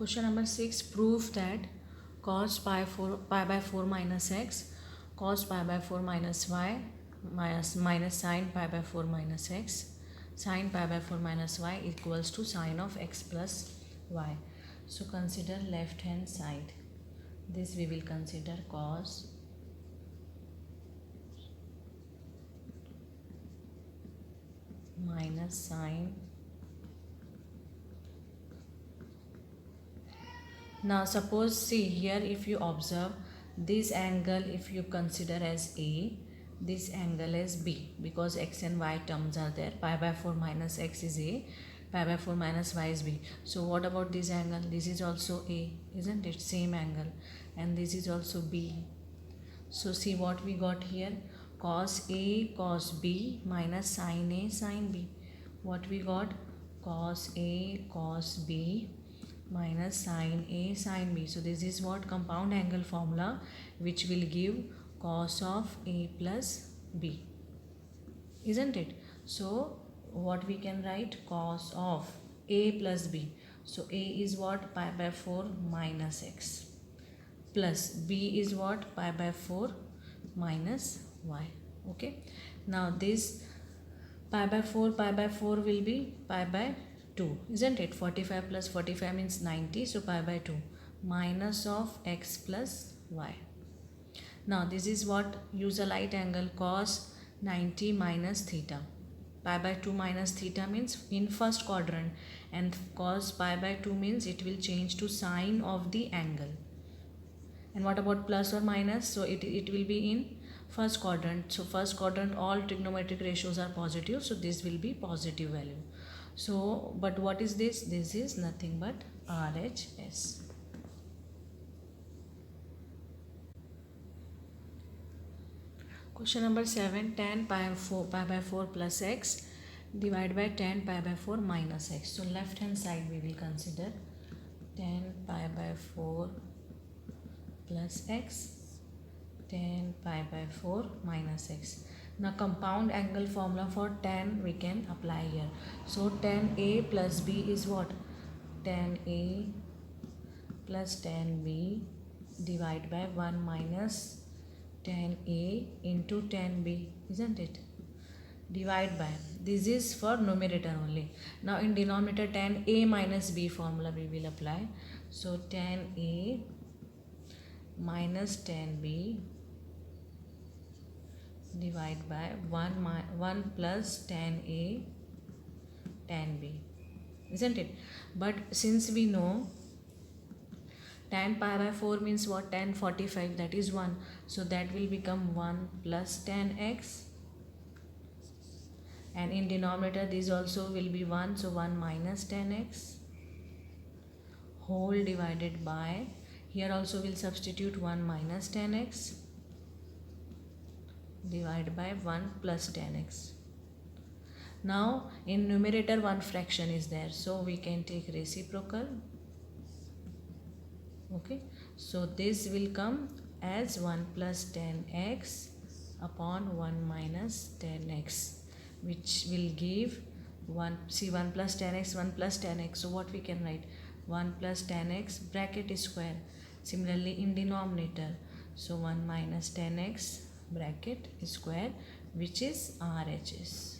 Question number 6. Prove that cos pi by 4 minus x, cos pi by 4 minus y, minus sin pi by 4 minus x, sin pi by 4 minus y equals to sin of x plus y. So consider left hand side. This we will consider cos minus sin. Now suppose, see here, if you observe this angle, if you consider as A, this angle as B, because x and y terms are there. Pi by 4 minus x is A, pi by 4 minus y is B. So what about this angle? This is also A, isn't it? Same angle. And this is also B. So see what we got here, cos A cos B minus sin A sin B. What we got? Cos A cos B minus sin A sin B. So this is what? Compound angle formula, which will give cos of A plus B, isn't it? So what we can write? Cos of A plus B. So A is what? Pi by 4 minus x, plus B is what? Pi by 4 minus y. Okay, now this pi by 4 will be pi by 2, isn't it? 45 plus 45 means 90, so pi by 2 minus of x plus y. Now this is what? Use a light angle, cos 90 minus theta. Pi by 2 minus theta means in first quadrant, and cos pi by 2 means it will change to sine of the angle. And what about plus or minus? So it will be in first quadrant. So first quadrant all trigonometric ratios are positive, so this will be positive value. So but what is this? This is nothing but RHS. Question number 7. Tan pi by 4 plus x divided by tan pi by 4 minus x. So left hand side we will consider tan pi by 4 plus x, tan pi by 4 minus x. Now compound angle formula for tan we can apply here. So tan A plus B is what? Tan A plus tan B divided by 1 minus tan A into tan B, isn't it? Divide by, this is for numerator only. Now in denominator tan A minus B formula we will apply. So tan A minus tan B divide by 1 plus tan A tan B, isn't it? But since we know tan pi by 4 means what? Tan 45, that is 1. So that will become 1 plus tan x. And in denominator this also will be 1. So 1 minus tan x whole divided by, here also will substitute 1 minus tan x divided by 1 plus tan x. Now in numerator one fraction is there, so we can take reciprocal. Okay, so this will come as 1 plus tan x upon 1 minus tan x, which will give 1, see 1 plus tan x, 1 plus tan x. So what we can write? 1 plus tan x bracket square. Similarly in denominator, so 1 minus tan x bracket square, which is RHS.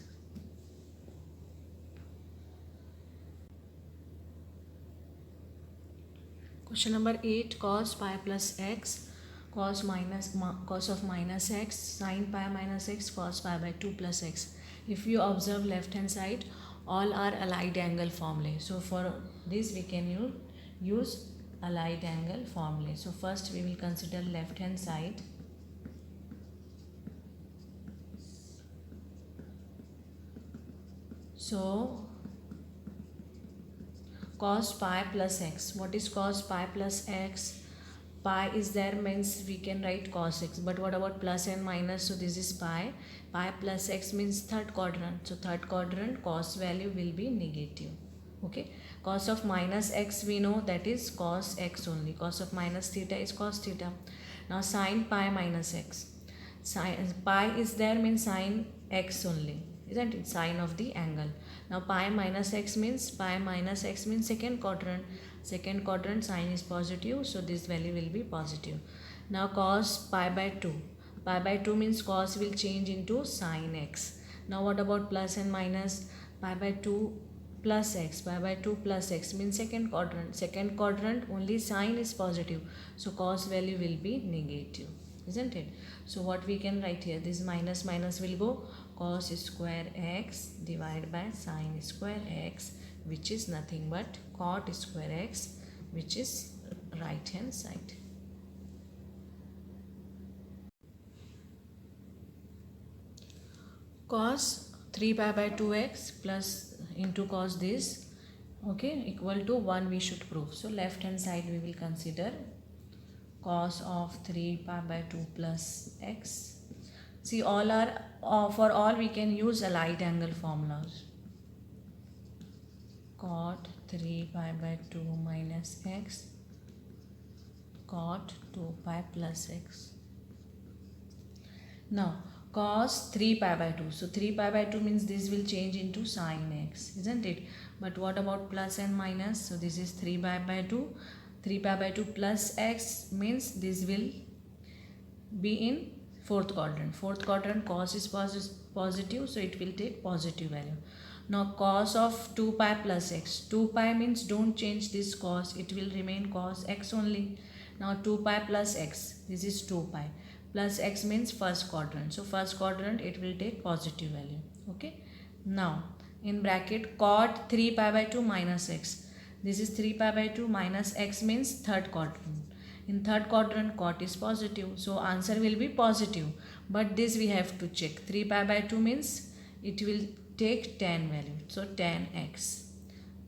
Question number 8. Cos pi plus x, cos of minus x, sin pi minus x, cos pi by 2 plus x. If you observe left hand side, all are allied angle formulae. So for this we can use allied angle formulae. So first we will consider left hand side. So cos pi plus x. What is cos pi plus x? Pi is there means we can write cos x. But what about plus and minus? So this is pi. Pi plus x means third quadrant. So third quadrant cos value will be negative. Okay. Cos of minus x we know that is cos x only. Cos of minus theta is cos theta. Now sin pi minus x. Sin pi is there means sin x only, isn't it? Sine of the angle. Now pi minus x means second quadrant. Second quadrant sine is positive, so this value will be positive. Now cos pi by 2. Pi by 2 means cos will change into sine x. Now what about plus and minus? Pi by 2 plus x. Pi by 2 plus x means second quadrant. Second quadrant only sine is positive, so cos value will be negative, isn't it? So what we can write here, this minus minus will go, cos square x divided by sine square x, which is nothing but cot square x, which is right hand side. Cos 3 pi by 2x plus into cos this, okay, equal to 1 we should prove. So left hand side we will consider cos of 3 pi by 2 plus x. See, all are for all we can use allied angle formulas. Cot 3 pi by 2 minus x, cot 2 pi plus x. Now cos 3 pi by 2. So 3 pi by 2 means this will change into sine x, isn't it? But what about plus and minus? So this is 3 pi by 2. 3 pi by 2 plus x means this will be in fourth quadrant. Fourth quadrant cos is positive, so it will take positive value. Now cos of 2 pi plus x. 2 pi means don't change this cos, it will remain cos x only. Now 2 pi plus x, this is 2 pi. Plus x means first quadrant. So first quadrant it will take positive value. Okay. Now in bracket cot 3 pi by 2 minus x. This is 3 pi by 2 minus x means third quadrant. In third quadrant cot is positive. So answer will be positive. But this we have to check. 3 pi by 2 means it will take tan value. So tan x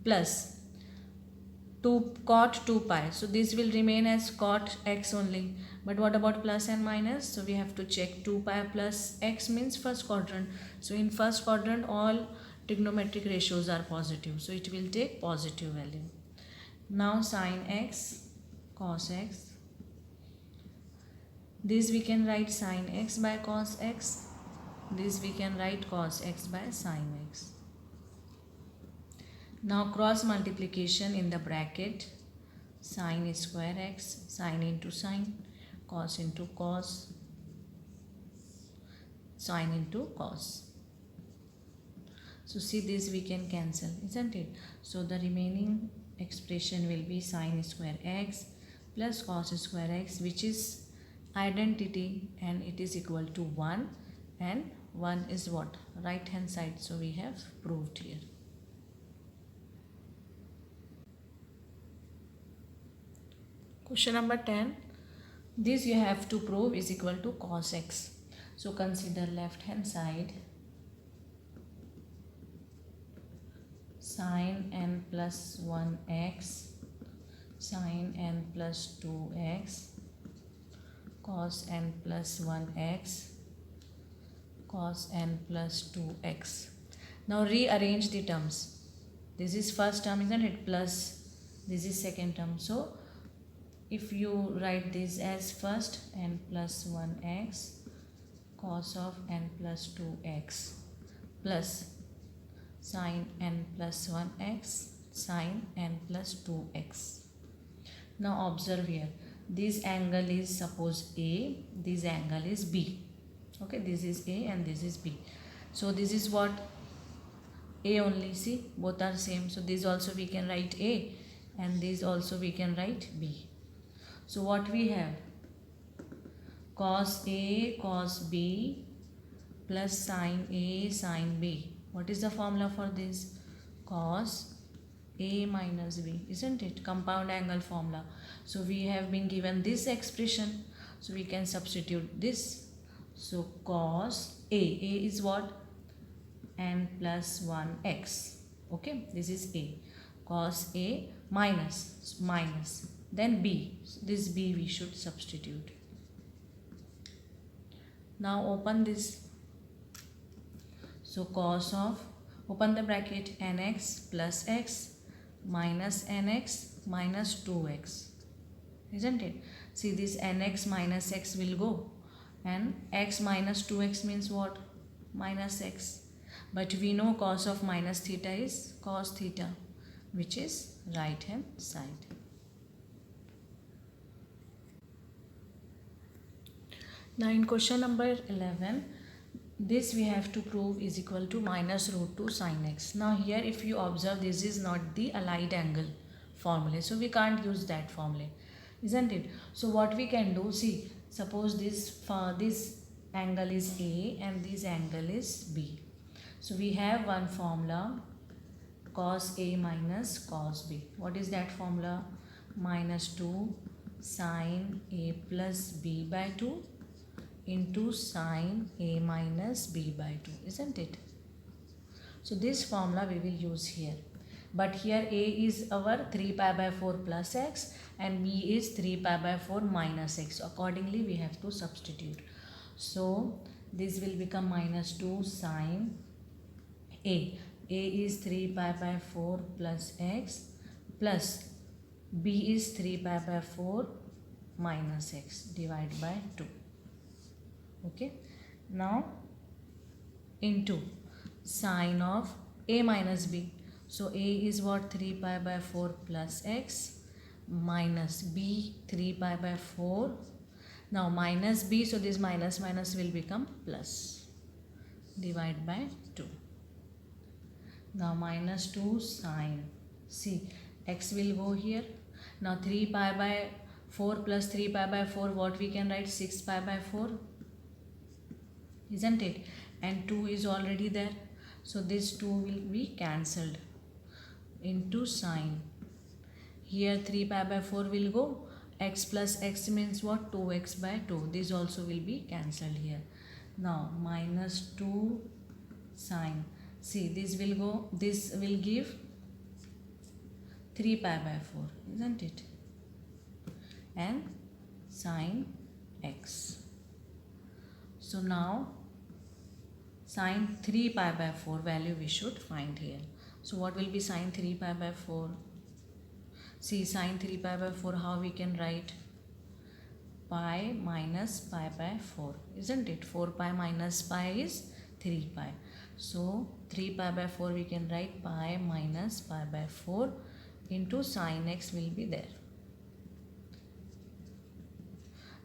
plus 2 cot 2 pi. So this will remain as cot x only. But what about plus and minus? So we have to check 2 pi plus x means first quadrant. So in first quadrant all trigonometric ratios are positive. So it will take positive value. Now sine x, cos x. This we can write sine x by cos x. This we can write cos x by sine x. Now cross multiplication in the bracket. Sine square x, sine into sine, cos into cos, sine into cos. So see, this we can cancel, isn't it? So the remaining expression will be sine square x plus cos square x, which is identity and it is equal to 1, and 1 is what? Right hand side. So we have proved here. Question number 10. This you have to prove is equal to cos x. So consider left hand side. Sin n plus 1x, sin n plus 2x, cos n plus 1x, cos n plus 2x. Now rearrange the terms. This is first term, isn't it? Plus this is second term. So if you write this as first, n plus 1x, cos of n plus 2x, plus sin n plus 1x, sin n plus 2x. Now observe here, this angle is suppose A, this angle is B. Okay, this is A and this is B. So this is what? A only, see, both are same. So this also we can write A and this also we can write B. So what we have? Cos A cos B plus sin A sin B. What is the formula for this? Cos A minus B, isn't it? Compound angle formula. So we have been given this expression. So we can substitute this. So cos A is what? N plus 1x. Okay, this is A. Cos A minus then B. This B we should substitute. Now open this. So cos of, open the bracket, nx plus x minus nx minus 2x, isn't it? See, this nx minus x will go, and x minus 2x means what? Minus x. But we know cos of minus theta is cos theta, which is right hand side. Now in question number 11, this we have to prove is equal to minus root 2 sin x. Now here if you observe, this is not the allied angle formula, so we can't use that formula, isn't it? So what we can do, see, suppose this angle is A and this angle is B. So we have one formula, cos A minus cos B. What is that formula? Minus 2 sin A plus B by 2 into sin A minus B by 2, isn't it? So this formula we will use here. But here A is our 3 pi by 4 plus x and B is 3 pi by 4 minus x. Accordingly, we have to substitute. So this will become minus 2 sin A. A is 3 pi by 4 plus x plus B is 3 pi by 4 minus x divided by 2. Okay. Now into sine of A minus B. So A is what? 3 pi by 4 plus x minus B 3 pi by 4. Now minus B, so this minus minus will become plus, divide by 2. Now minus 2 sine, see, x will go here. Now 3 pi by 4 plus 3 pi by 4, what we can write? 6 pi by 4, isn't it? And 2 is already there, so this 2 will be cancelled, into sine. Here 3 pi by 4 will go, x plus x means what? 2x by 2. This also will be cancelled here. Now minus 2 sine. See, this will go, this will give 3 pi by 4, isn't it? And sine x. So now sine 3 pi by 4 value we should find here. So what will be sine 3 pi by 4? See, sine 3 pi by 4, how we can write? Pi minus pi by 4, isn't it? 4 pi minus pi is 3 pi. So 3 pi by 4 we can write pi minus pi by 4 into sine x will be there.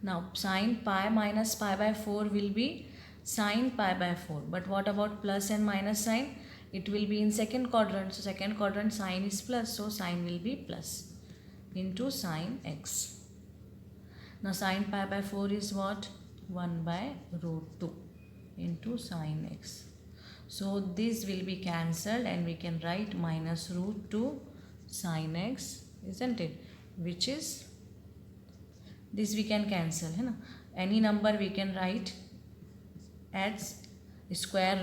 Now sine pi minus pi by 4 will be sine pi by 4. But what about plus and minus sign? It will be in second quadrant. So second quadrant sine is plus, so sine will be plus into sine x. Now sine pi by 4 is what? 1 by root 2 into sine x. So this will be cancelled and we can write minus root 2 sine x, isn't it? Which is, this we can cancel. Any number we can write as square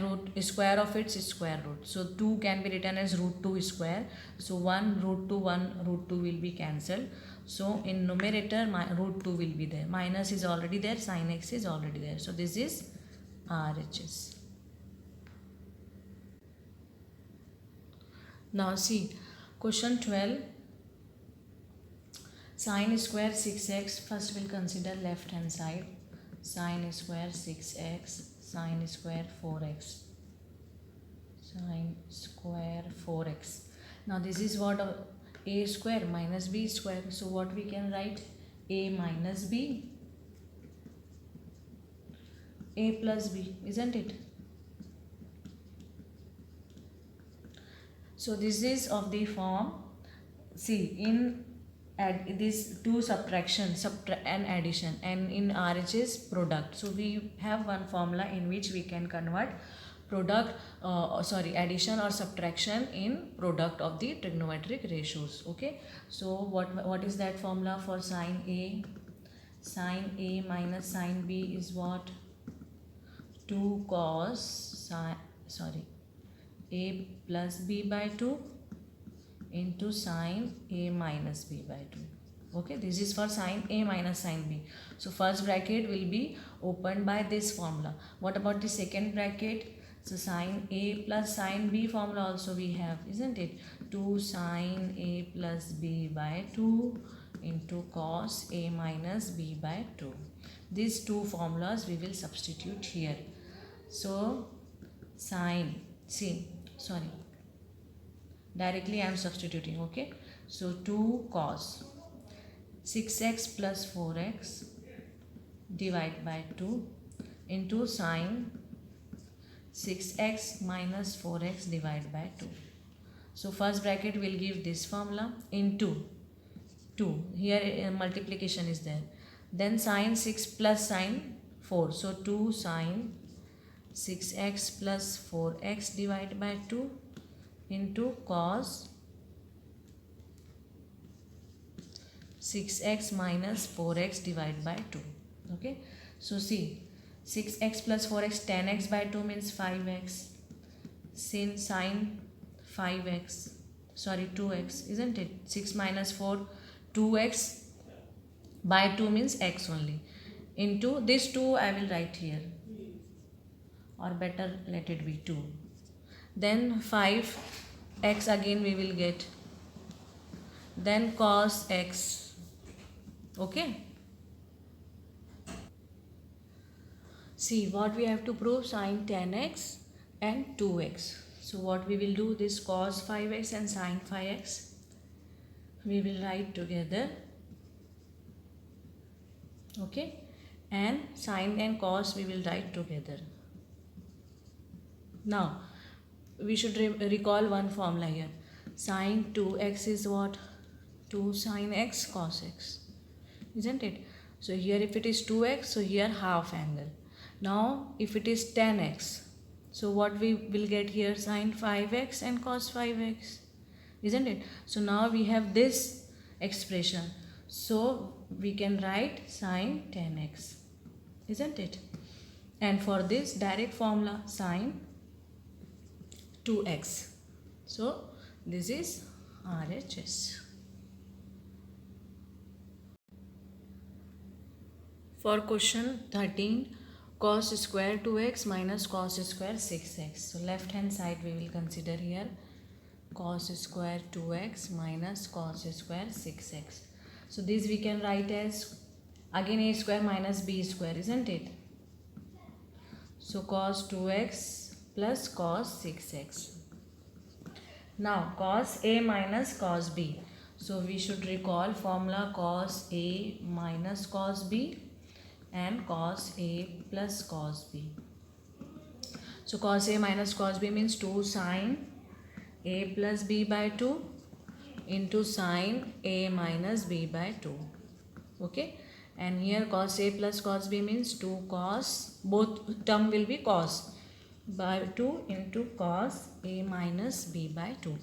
of its square root. So 2 can be written as root 2 square. So 1 root 2 will be cancelled. So in numerator root 2 will be there. Minus is already there, sin x is already there. So this is RHS. Now see, question 12. Sine square 6x. First we'll consider left hand side. Sine square 6x. Sine square 4x. Sine square 4x. Now this is what? A square minus b square. So what we can write? A minus b. A plus b, isn't it? So this is of the form, see, in this two subtraction and addition, and in RHS product. So we have one formula in which we can convert addition or subtraction in product of the trigonometric ratios. Okay, so what is that formula for sine A? Sine A minus sine B is what? 2 cos A plus B by 2 into sine A minus B by 2. Okay, this is for sine A minus sine B. So first bracket will be opened by this formula. What about the second bracket? So sine A plus sine B formula also we have, isn't it? 2 sine A plus B by 2 into cos A minus B by 2. These two formulas we will substitute here. So sine See, sorry, directly I am substituting. Okay, so 2 cos 6x plus 4x divide by 2 into sine 6x minus 4x divided by 2. So first bracket will give this formula into 2. Here multiplication is there. Then sine 6 plus sine 4. So 2 sine 6x plus 4x divided by 2 into cos 6x minus 4x divided by 2. Okay. So see, 6x plus 4x, 10x by 2 means 5x. Sin sine 5x, sorry 2x, isn't it? 6 minus 4, 2x by 2 means x only. Into this 2 I will write here, or better let it be 2. Then 5x again we will get. Then cos x. Okay. See what we have to prove, sine 10x and 2x. So what we will do, this cos 5x and sine 5x we will write together. Okay, and sine and cos we will write together. Now we should recall one formula here. Sine 2x is what? 2 sine x cos x, isn't it? So here if it is 2x, so here half angle. Now if it is 10x, so what we will get here? Sine 5x and cos 5x, isn't it? So now we have this expression, so we can write sine 10x, isn't it? And for this direct formula, sine 2x. So this is RHS. For question 13, cos square 2x minus cos square 6x. So left hand side we will consider here cos square 2x minus cos square 6x. So this we can write as again a square minus b square, isn't it? So cos 2x plus cos 6x. Now cos a minus cos b. So we should recall formula cos a minus cos b and cos a plus cos b. So cos a minus cos b means 2 sine a plus b by 2 into sine a minus b by 2. Okay, and here cos a plus cos b means 2 cos, both term will be cos by 2 into cos a minus b by 2.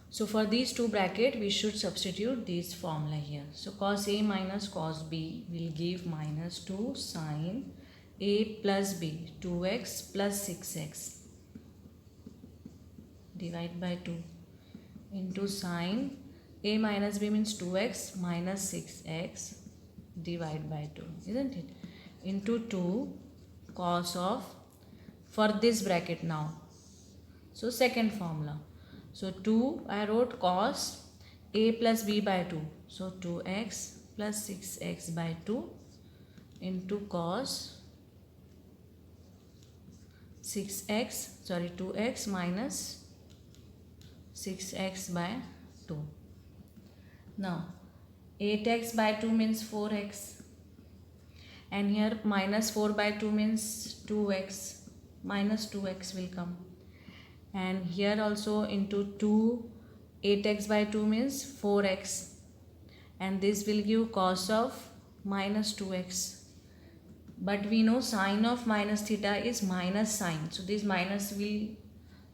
So for these two bracket we should substitute this formula here. So cos a minus cos b will give minus 2 sine a plus b, 2x plus 6x divide by 2 into sine a minus b means 2x minus 6x divide by 2, isn't it? Into 2 cos of, for this bracket now, so second formula. So 2 I wrote cos a plus b by 2. So 2x plus 6x by 2 into cos 6x, sorry 2x minus 6x by 2. Now 8x by 2 means 4x, and here minus 4 by 2 means 2x, minus 2x will come, and here also into 2 8x by 2 means 4x, and this will give cos of minus 2x, but we know sine of minus theta is minus sine, so this minus will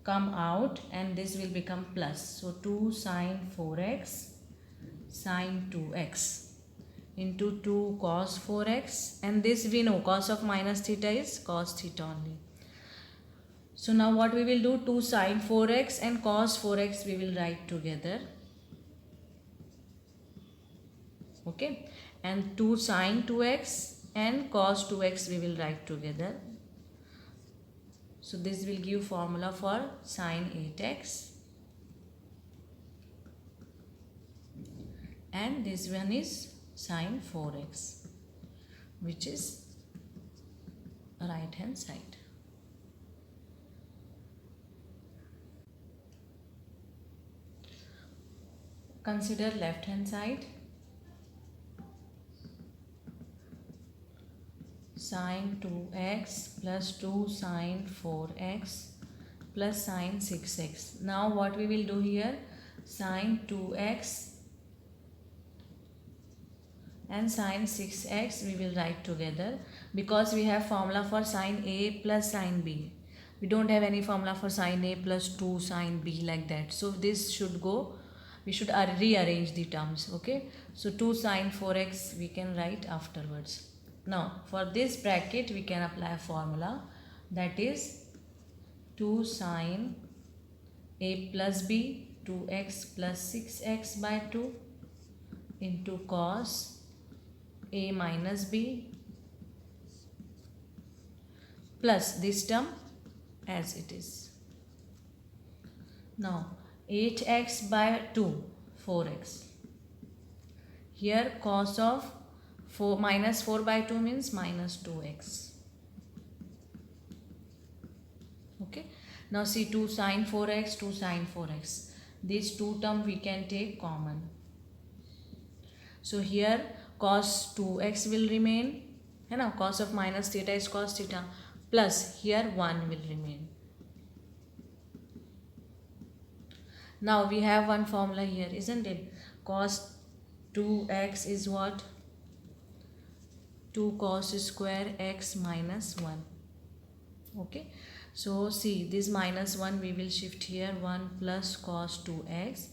come out and this will become plus. So 2 sine 4x sine 2x into 2 cos 4x, and this we know cos of minus theta is cos theta only. So now what we will do, 2 sine 4x and cos 4x we will write together. Okay, and 2 sine 2x and cos 2x we will write together. So this will give formula for sine 8x, and this one is sine 4x, which is right hand side. Consider left hand side. Sine 2x plus 2 sine 4x plus sine 6x. Now what we will do here, sine 2x and sine 6x we will write together, because we have formula for sine a plus sine b. We don't have any formula for sine a plus 2 sine b like that. So this should go, we should rearrange the terms. Okay, so 2 sine 4x we can write afterwards. Now for this bracket we can apply a formula, that is 2 sine a plus b 2x plus 6x by 2 into cos a minus b plus this term as it is. Now 8x by 2 4x. Here cos of 4 minus 4 by 2 means minus 2x. Okay. Now see 2 sine 4x, 2 sine 4x. These two terms we can take common. So here cos 2x will remain. Cos of minus theta is cos theta. Plus here 1 will remain. Now we have one formula here, isn't it? Cos 2x is what? 2 cos square x minus 1. Okay. So see, this minus 1 we will shift here. 1 plus cos 2x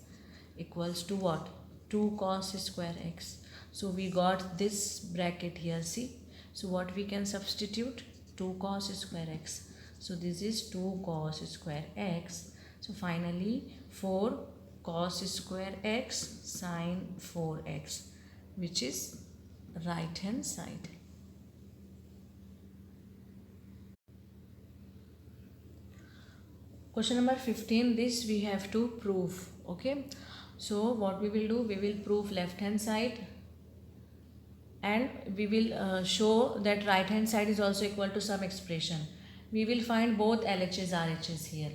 equals to what? 2 cos square x. So we got this bracket here, see. So what we can substitute? 2 cos square x. So this is 2 cos square x. So finally 4 cos square x sine 4x, which is right hand side. Question number 15, this we have to prove. Okay, so what we will do, we will prove left hand side and we will show that right hand side is also equal to some expression. We will find both LHS RHS here.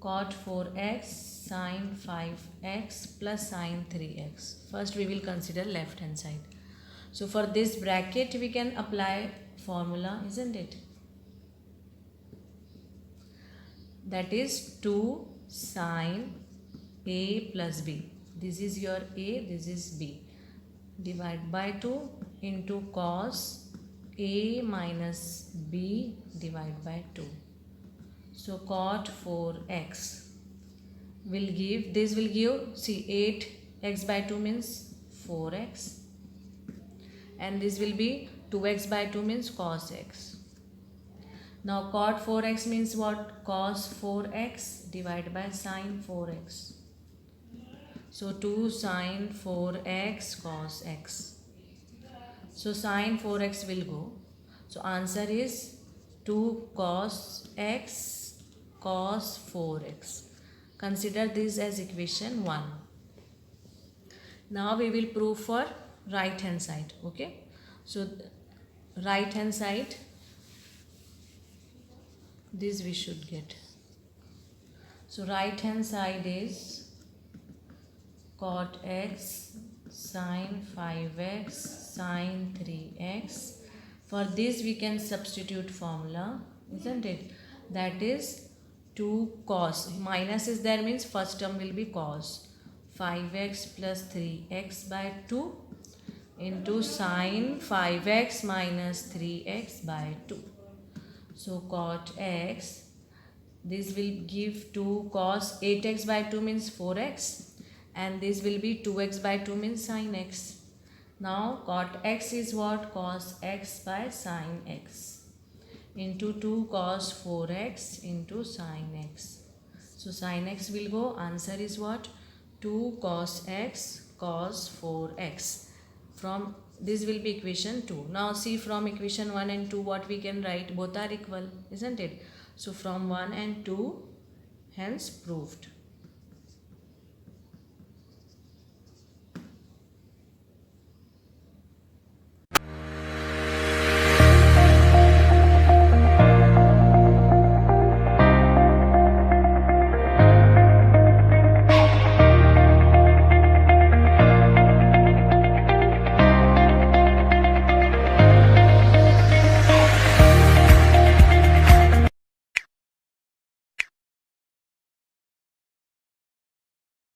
Cot 4x sine 5x plus sine 3x. First we will consider left hand side. So for this bracket we can apply formula, isn't it? That is 2 sine a plus b. This is your a, this is b. Divide by 2 into cos a minus b divide by 2. So cot 4x will give, this will give, see 8x by 2 means 4x, and this will be 2x by 2 means cos x. Now cot 4x means what? Cos 4x divided by sine 4x. So 2 sine 4x cos x. So sine 4x will go. So answer is 2 cos x cos 4x. Consider this as equation 1. Now we will prove for right hand side. Okay. So right hand side, this we should get. So right hand side is cot x sine 5x sine 3x. For this we can substitute formula, isn't it? That is 2 cos, minus is there means first term will be cos 5x plus 3x by 2 into sine 5x minus 3x by 2. So cot x, this will give 2 cos 8x by 2 means 4x, and this will be 2x by 2 means sine x. Now cot x is what? Cos x by sine x into 2 cos 4x into sine x. So sine x will go, answer is what? 2 cos x cos 4x. From this will be equation 2. Now see, from equation 1 and 2 what we can write? Both are equal, isn't it? So from 1 and 2, hence proved.